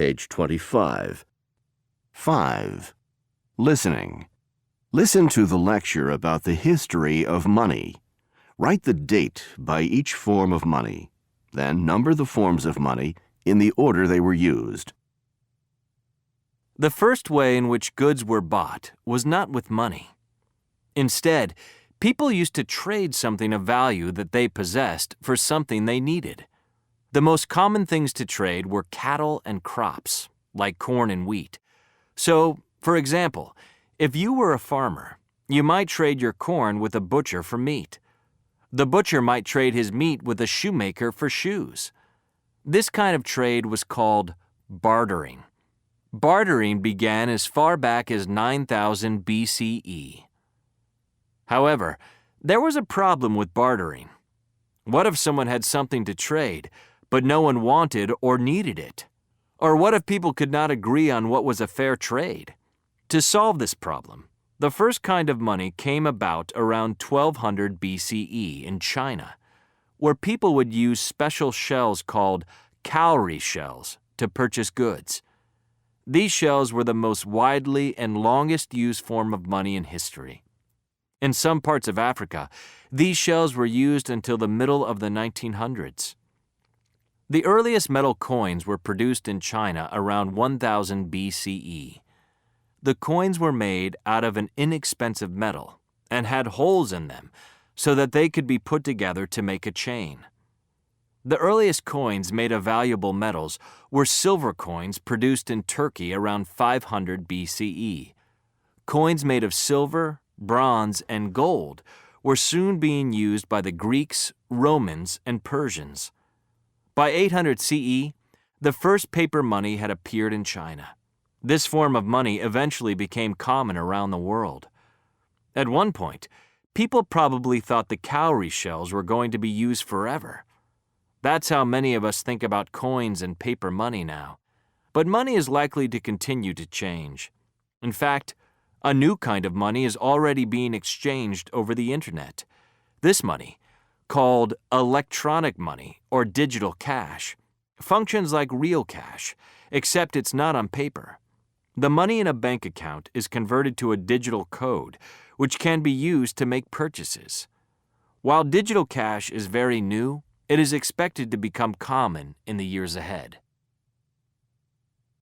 page 25. 5. Listening. Listen to the lecture about the history of money. Write the date by each form of money. Then number the forms of money in the order they were used. The first way in which goods were bought was not with money. Instead, people used to trade something of value that they possessed for something they needed. The most common things to trade were cattle and crops, like corn and wheat. So, for example, if you were a farmer, you might trade your corn with a butcher for meat. The butcher might trade his meat with a shoemaker for shoes. This kind of trade was called bartering. Bartering began as far back as 9000 BCE. However, there was a problem with bartering. What if someone had something to trade, but no one wanted or needed it? Or what if people could not agree on what was a fair trade? To solve this problem, the first kind of money came about around 1200 BCE in China, where people would use special shells called cowrie shells to purchase goods. These shells were the most widely and longest used form of money in history. In some parts of Africa, these shells were used until the middle of the 1900s. The earliest metal coins were produced in China around 1000 BCE. The coins were made out of an inexpensive metal and had holes in them so that they could be put together to make a chain. The earliest coins made of valuable metals were silver coins produced in Turkey around 500 BCE. Coins made of silver, bronze, and gold were soon being used by the Greeks, Romans, and Persians. By 800 CE, the first paper money had appeared in China. This form of money eventually became common around the world. At one point, people probably thought the cowrie shells were going to be used forever. That's how many of us think about coins and paper money now. But money is likely to continue to change. In fact, a new kind of money is already being exchanged over the internet. This money, called electronic money or digital cash, functions like real cash, except it's not on paper. The money in a bank account is converted to a digital code, which can be used to make purchases. While digital cash is very new, it is expected to become common in the years ahead.